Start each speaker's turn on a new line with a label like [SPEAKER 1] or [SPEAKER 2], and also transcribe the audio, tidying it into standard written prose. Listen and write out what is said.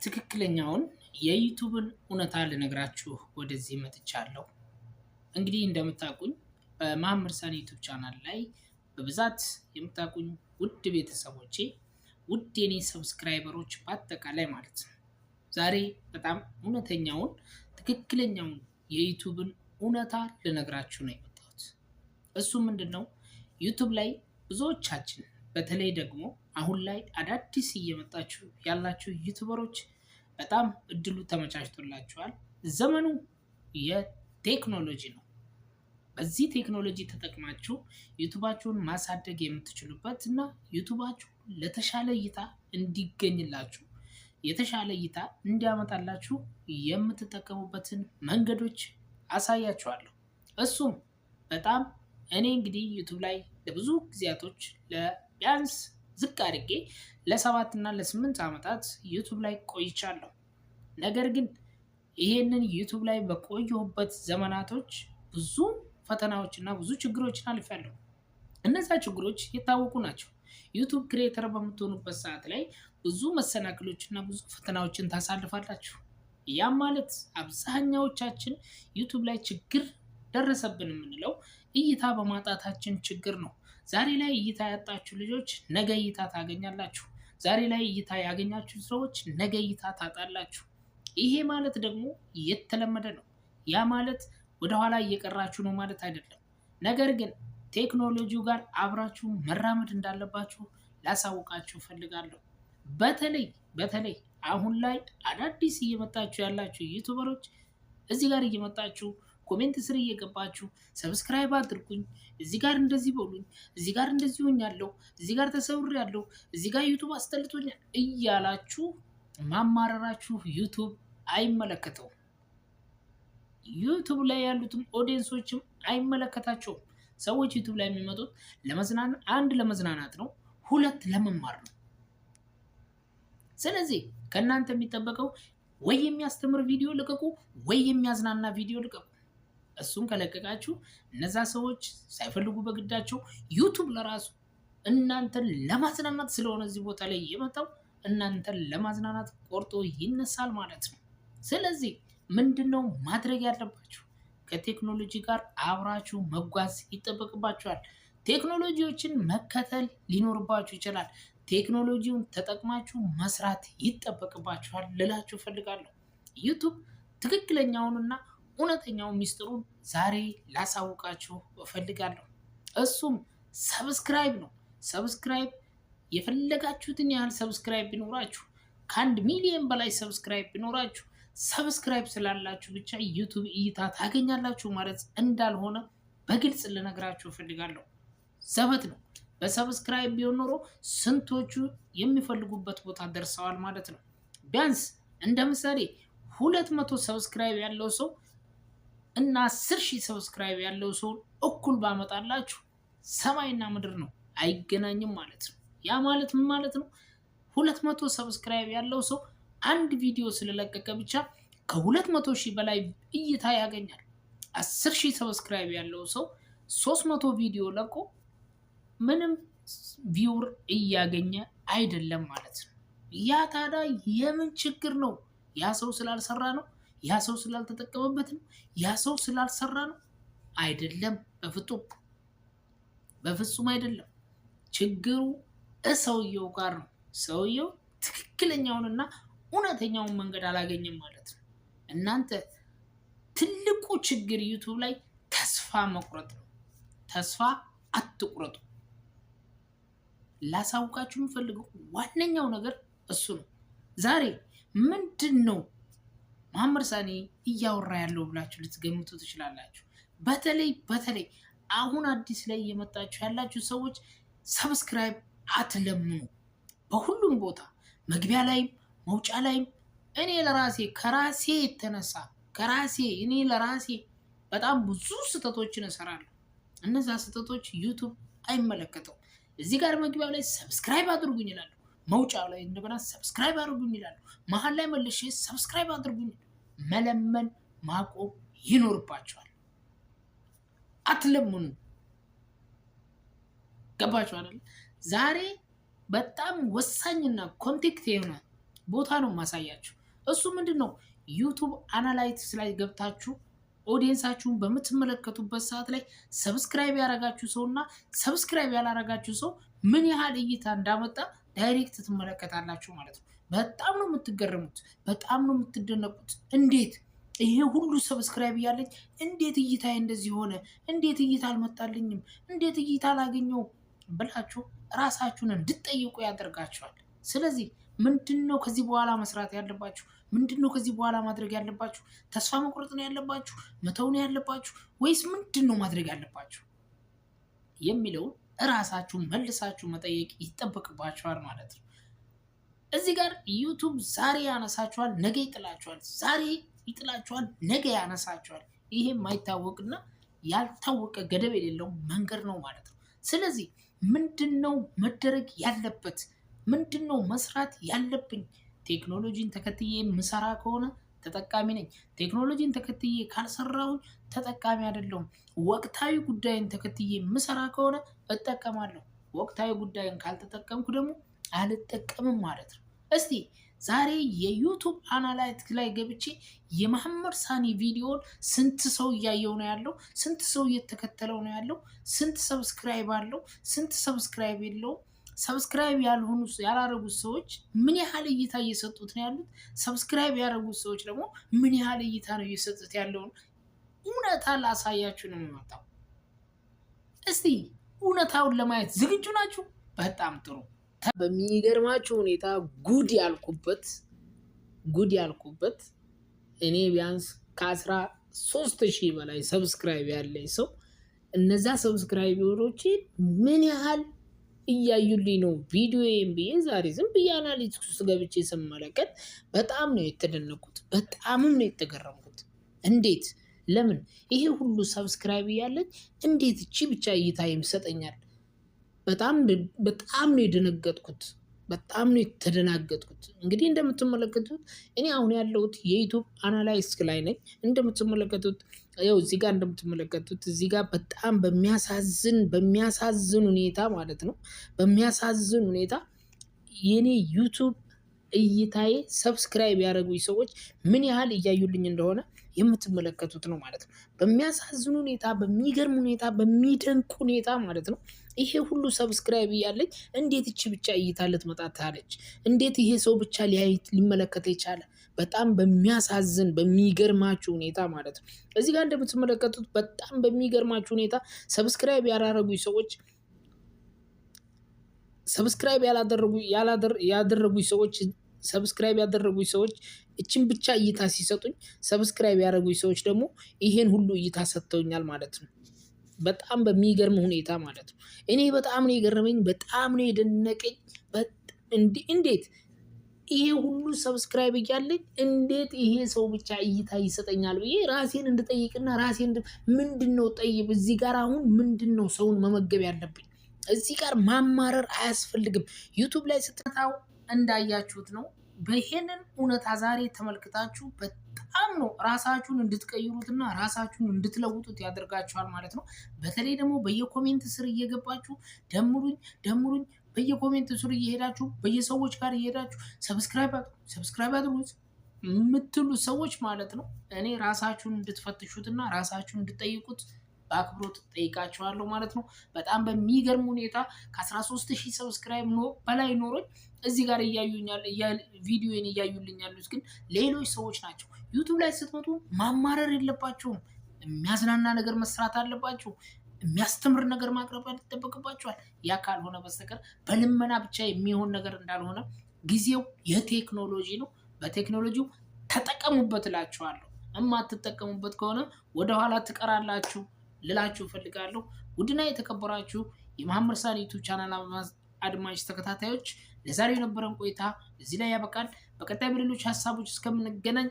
[SPEAKER 1] ትክክለኛውን የዩቲዩብን እውነታ ልነግራችሁ ወደዚህ መጥቻለሁ። እንግዲህ እንደምታውቁኝ በመሐመድ ሳኒ ዩቲዩብ ቻናል ላይ በብዛት የምታውቁኝ ውድ ቤተሰቦቼ፣ ውድ የኔ ሰብስክራይበሮች በአጠቃላይ ማለት ነው። ዛሬ በጣም እውነተኛውን ትክክለኛውን የዩቲዩብን እውነታ ልነግራችሁ ነው የመጣሁት። እሱ ምንድነው? ዩቲዩብ ላይ ብዙዎቻችን በተለይ ደግሞ አሁን ላይ አዳዲስ እየመጣችሁ ያላችሁ ዩቲዩበሮች በጣም እድሉ ተመቻችቶላችኋል። ዘመኑ የቴክኖሎጂ ነው። በዚህ ቴክኖሎጂ ተጠቅማችሁ ዩቲዩባችሁን ማሳደግ የምትችሉበት እና ዩቲዩባችሁ ለተሻለ እይታ እንዲገኝላችሁ የተሻለ እይታ እንዲያመጣላችሁ የምትጠቀሙበትን መንገዶች አሳያችኋለሁ። እሱም በጣም እኔ እንግዲህ ዩቲዩብ ላይ ለብዙ ጊዜያቶች ቢያንስ ዝቅ አድርጌ ለ7 እና ለ8 ዓመታት ዩቲዩብ ላይ ቆይቻለሁ። ነገር ግን ይሄንን ዩቲዩብ ላይ በቆየሁበት ዘመናቶች ብዙ ፈተናዎች እና ብዙ ችግሮችን አልፌያለሁ። እነዛ ችግሮች የታወቁ ናቸው። ዩቲዩብ ክሬተር በምትሆኑበት ሰዓት ላይ ብዙ መሰናክሎች እና ብዙ ፈተናዎችን ታሳልፋላችሁ። ያም ማለት አብዛኛዎቻችን ዩቲዩብ ላይ ችግር ደረሰብን የምንለው እይታ በማጣታችን ችግር ነው። ዛሬ ላይ እይታ ያጣችሁ ልጆች ነገ እይታ ታገኛላችሁ። ዛሬ ላይ እይታ ያገኛችሁ ሰዎች ነገ እይታ ታጣላችሁ። ይሄ ማለት ደግሞ የተለመደ ነው። ያ ማለት ወደኋላ እየቀራችሁ ነው ማለት አይደለም። ነገር ግን ቴክኖሎጂው ጋር አብራችሁ መራመድ እንዳለባችሁ ላሳውቃችሁ ፈልጋለሁ። በተለይ አሁን ላይ አዳዲስ እየመጣችሁ ያላችሁ ዩቲዩበሮች እዚህ ጋር እየመጣችሁ ኮሜንት ስር እየገባችሁ ሰብስክራይብ አድርጉኝ፣ እዚህ ጋር እንደዚህ በሉኝ፣ እዚህ ጋር እንደዚህ ሆኛለሁ፣ እዚህ ጋር ተሰውሬያለሁ፣ እዚህ ጋር ዩቲዩብ አስጠልቶኛል እያላችሁ ማማረራችሁ ዩቲዩብ አይመለከተውም። ዩቲዩብ ላይ ያሉትም ኦዲየንሶችም አይመለከታቸውም። ሰዎች ዩቲዩብ ላይ የሚመጡት ለመዝናናት ነው፣ 2 ለመማር ነው። ስለዚህ ከእናንተ የሚጠበቀው ወይ የሚያስተምር ቪዲዮ ልቀቁ፣ ወይ የሚያዝናና ቪዲዮ ልቀቁ። እሱን ከለቀቃችሁ እነዛ ሰዎች ሳይፈልጉ በግዳቸው ዩቲዩብ ለራሱ እናንተን ለማዝናናት ስለሆነ እዚህ ቦታ ላይ የመጣው እናንተን ለማዝናናት ቆርጦ ይነሳል ማለት ነው። ስለዚህ ምንድነው ማድረግ ያለባችሁ? ከቴክኖሎጂ ጋር አብራችሁ መጓዝ ይጠበቅባችኋል። ቴክኖሎጂዎችን መከተል ሊኖርባችሁ ይችላል። ቴክኖሎጂውን ተጠቅማችሁ መስራት ይጠበቅባችኋል ልላችሁ ፈልጋለሁ። ዩቲዩብ ትክክለኛውንና እውነተኛውን ሚስጥሩን ዛሬ ላሳውቃችሁ እፈልጋለሁ። እሱም ሰብስክራይብ ነው። ሰብስክራይብ የፈለጋችሁትን ያህል ሰብስክራይብ ቢኖራችሁ፣ ከ1 ሚሊዮን በላይ ሰብስክራይብ ቢኖራችሁ፣ ሰብስክራይብ ስላላችሁ ብቻ ዩቲዩብ እይታ ታገኛላችሁ ማለት እንዳልሆነ በግልጽ ልነግራችሁ እፈልጋለሁ። ዘበት ነው። በሰብስክራይብ ቢሆን ኖሮ ስንቶቹ የሚፈልጉበት ቦታ ደርሰዋል ማለት ነው። ቢያንስ እንደ ምሳሌ 200 ሰብስክራይብ ያለው ሰው እና 10,000 ሰብስክራይብ ያለው ሰው እኩል ባመጣላችሁ ሰማይና ምድር ነው፣ አይገናኝም ማለት ነው። ያ ማለት ምን ማለት ነው? 200 ሰብስክራይብ ያለው ሰው አንድ ቪዲዮ ስለለቀቀ ብቻ ከ200,000 በላይ እይታ ያገኛል። 10,000 ሰብስክራይብ ያለው ሰው 300 ቪዲዮ ለቆ ምንም ቪውር እያገኘ አይደለም ማለት ነው። ያ ታዲያ የምን ችግር ነው? ያ ሰው ስላልሰራ ነው? ያ ሰው ስላልተጠቀመበት ነው? ያ ሰው ስላልሰራ ነው? አይደለም። በፍጹም አይደለም። ችግሩ ሰውየው ጋር ነው። ሰውየው ትክክለኛውንና እውነተኛውን መንገድ አላገኘም ማለት ነው። እናንተ ትልቁ ችግር ዩቲዩብ ላይ ተስፋ መቁረጥ ነው። ተስፋ አትቁረጡ። ላሳውቃችሁ የምፈልገው ዋነኛው ነገር እሱ ነው። ዛሬ ምንድን ነው መሐመድ ሳኒ እያወራ ያለው ብላችሁ ልትገምቱ ትችላላችሁ። በተለይ አሁን አዲስ ላይ እየመጣችሁ ያላችሁ ሰዎች ሰብስክራይብ አትለምኑ። በሁሉም ቦታ መግቢያ ላይም መውጫ ላይም እኔ ከራሴ የተነሳ እኔ ለራሴ በጣም ብዙ ስህተቶችን እሰራለሁ። እነዛ ስህተቶች ዩቲዩብ አይመለከተው። እዚህ ጋር መግቢያው ላይ ሰብስክራይብ አድርጉኝ ይላሉ፣ መውጫው ላይ እንደገና ሰብስክራይብ አድርጉኝ ይላሉ፣ መሀል ላይ መልሼ ሰብስክራይብ አድርጉኝ። መለመን ማቆም ይኖርባቸዋል። አትለምኑ። ገባችሁ አይደል? ዛሬ በጣም ወሳኝና ኮንቴክት የሆነ ቦታ ነው ማሳያችሁ። እሱ ምንድነው ዩቲዩብ አናላይቲክስ ላይ ገብታችሁ ኦዲየንሳችሁን በምትመለከቱበት ሰዓት ላይ ሰብስክራይብ ያደረጋችሁ ሰውና ሰብስክራይብ ያላረጋችሁ ሰው ምን ያህል እይታ እንዳመጣ ዳይሬክት ትመለከታላችሁ ማለት ነው። በጣም ነው የምትገረሙት፣ በጣም ነው የምትደነቁት። እንዴት ይሄ ሁሉ ሰብስክራይብ እያለኝ እንዴት እይታ እንደዚህ ሆነ? እንዴት እይታ አልመጣልኝም? እንዴት እይታ አላገኘው ብላችሁ ራሳችሁን እንድትጠይቁ ያደርጋችኋል። ስለዚህ ምንድነው ከዚህ በኋላ መስራት ያለባችሁ? ምንድነው ከዚህ በኋላ ማድረግ ያለባችሁ? ተስፋ መቁረጥ ነው ያለባችሁ? መተው ነው ያለባችሁ? ወይስ ምንድነው ማድረግ ያለባችሁ የሚለውን እራሳችሁን መልሳችሁ መጠየቅ ይጠበቅባችኋል ማለት ነው። እዚህ ጋር ዩቲዩብ ዛሬ ያነሳችኋል፣ ነገ ይጥላችኋል። ዛሬ ይጥላችኋል፣ ነገ ያነሳችኋል። ይሄ የማይታወቅና ያልታወቀ ገደብ የሌለው መንገድ ነው ማለት ነው። ስለዚህ ምንድነው መደረግ ያለበት? ምንድነው መስራት ያለብኝ? ቴክኖሎጂን ተከትዬ ምሰራ ከሆነ ተጠቃሚ ነኝ። ቴክኖሎጂን ተከትዬ ካልሰራሁኝ ተጠቃሚ አይደለሁም። ወቅታዊ ጉዳይን ተከትዬ ምሰራ ከሆነ እጠቀማለሁ። ወቅታዊ ጉዳይን ካልተጠቀምኩ ደግሞ አልጠቀምም ማለት ነው። እስቲ ዛሬ የዩቲዩብ አናላይቲክስ ላይ ገብቼ የመሐመድ ሳኒ ቪዲዮን ስንት ሰው እያየው ነው ያለው? ስንት ሰው እየተከተለው ነው ያለው? ስንት ሰብስክራይብ አለው? ስንት ሰብስክራይብ የለውም? ሰብስክራይብ ያላረጉት ሰዎች ምን ያህል እይታ እየሰጡት ነው ያሉት? ሰብስክራይብ ያደረጉት ሰዎች ደግሞ ምን ያህል እይታ ነው እየሰጡት ያለውን እውነታ ላሳያችሁ ነው የምመጣው። እስቲ እውነታውን ለማየት ዝግጁ ናችሁ? በጣም ጥሩ። በሚገርማችሁ ሁኔታ ጉድ ያልኩበት እኔ ቢያንስ ከ13,000 በላይ ሰብስክራይብ ያለኝ ሰው እነዛ ሰብስክራይበሮቼ ምን ያህል እያዩልኝ ነው ቪዲዮዬን ብዬ ዛሬ ዝም ብዬ አናሊቲክስ ውስጥ ገብቼ ስመለከት በጣም ነው የተደነቁት፣ በጣምም ነው የተገረምኩት። እንዴት? ለምን ይሄ ሁሉ ሰብስክራይብ እያለኝ እንዴት እቺ ብቻ እይታ ይሰጠኛል? በጣም ነው የደነገጥኩት፣ በጣም ነው የተደናገጥኩት። እንግዲህ እንደምትመለከቱት እኔ አሁን ያለሁት የዩቲዩብ አናላይቲክስ ላይ ነኝ። እንደምትመለከቱት ያው እዚህ ጋር እንደምትመለከቱት እዚህ ጋር በጣም በሚያሳዝን ሁኔታ ማለት ነው፣ በሚያሳዝን ሁኔታ የኔ ዩቲዩብ እይታዬ ሰብስክራይብ ያደረጉኝ ሰዎች ምን ያህል እያዩልኝ እንደሆነ የምትመለከቱት ነው ማለት ነው። በሚያሳዝን ሁኔታ፣ በሚገርም ሁኔታ፣ በሚደንቅ ሁኔታ ማለት ነው። ይሄ ሁሉ ሰብስክራይብ እያለኝ እንዴት እቺ ብቻ እይታ ልትመጣ ታለች? እንዴት ይሄ ሰው ብቻ ሊመለከት የቻለ? በጣም በሚያሳዝን በሚገርማችሁ ሁኔታ ማለት ነው። እዚህ ጋር እንደምትመለከቱት በጣም በሚገርማችሁ ሁኔታ ሰብስክራይብ ያላደረጉኝ ሰዎች ሰብስክራይብ ያደረጉኝ ሰዎች እችን ብቻ እይታ ሲሰጡኝ፣ ሰብስክራይብ ያደረጉኝ ሰዎች ደግሞ ይሄን ሁሉ እይታ ሰጥተውኛል ማለት ነው። በጣም በሚገርም ሁኔታ ማለት ነው። እኔ በጣም ነው የገረመኝ፣ በጣም ነው የደነቀኝ። እንዴት ይሄ ሁሉ ሰብስክራይብ እያለኝ እንዴት ይሄ ሰው ብቻ እይታ ይሰጠኛል ብዬ ራሴን እንድጠይቅና ምንድነው ጠይብ እዚህ ጋር አሁን ምንድነው ሰውን መመገብ ያለብኝ? እዚህ ጋር ማማረር አያስፈልግም። ዩቲዩብ ላይ ስትመጣው እንዳያችሁት ነው። በይሄንን እውነታ ዛሬ ተመልክታችሁ በጣም ነው ራሳችሁን እንድትቀይሩትና ራሳችሁን እንድትለውጡት ያደርጋችኋል ማለት ነው። በተለይ ደግሞ በየኮሜንት ስር እየገባችሁ ደምሩኝ በየኮሜንት ስር እየሄዳችሁ በየሰዎች ጋር እየሄዳችሁ ሰብስክራይብ አድርጉት የምትሉ ሰዎች ማለት ነው። እኔ ራሳችሁን እንድትፈትሹትና ራሳችሁን እንድትጠይቁት በአክብሮት ጠይቃችኋለሁ ማለት ነው። በጣም በሚገርም ሁኔታ ከ13,000 ሰብስክራይብ በላይ ኖሮኝ እዚህ ጋር ቪዲዮን እያዩልኝ ያሉት ግን ሌሎች ሰዎች ናቸው። ዩቲዩብ ላይ ስትመጡ ማማረር የለባችሁም። የሚያዝናና ነገር መስራት አለባችሁ። የሚያስተምር ነገር ማቅረብ ይጠበቅባችኋል። ያ ካልሆነ በስተቀር በልመና ብቻ የሚሆን ነገር እንዳልሆነ ጊዜው የቴክኖሎጂ ነው። በቴክኖሎጂው ተጠቀሙበት እላችኋለሁ። የማትጠቀሙበት ከሆነ ወደኋላ ትቀራላችሁ ልላችሁ እፈልጋለሁ። ውድና የተከበራችሁ የመሐመድ ሳኒ ዩቲዩብ ቻናል አድማጭ ተከታታዮች ለዛሬው የነበረን ቆይታ እዚህ ላይ ያበቃል። በቀጣይ በሌሎች ሀሳቦች እስከምንገናኝ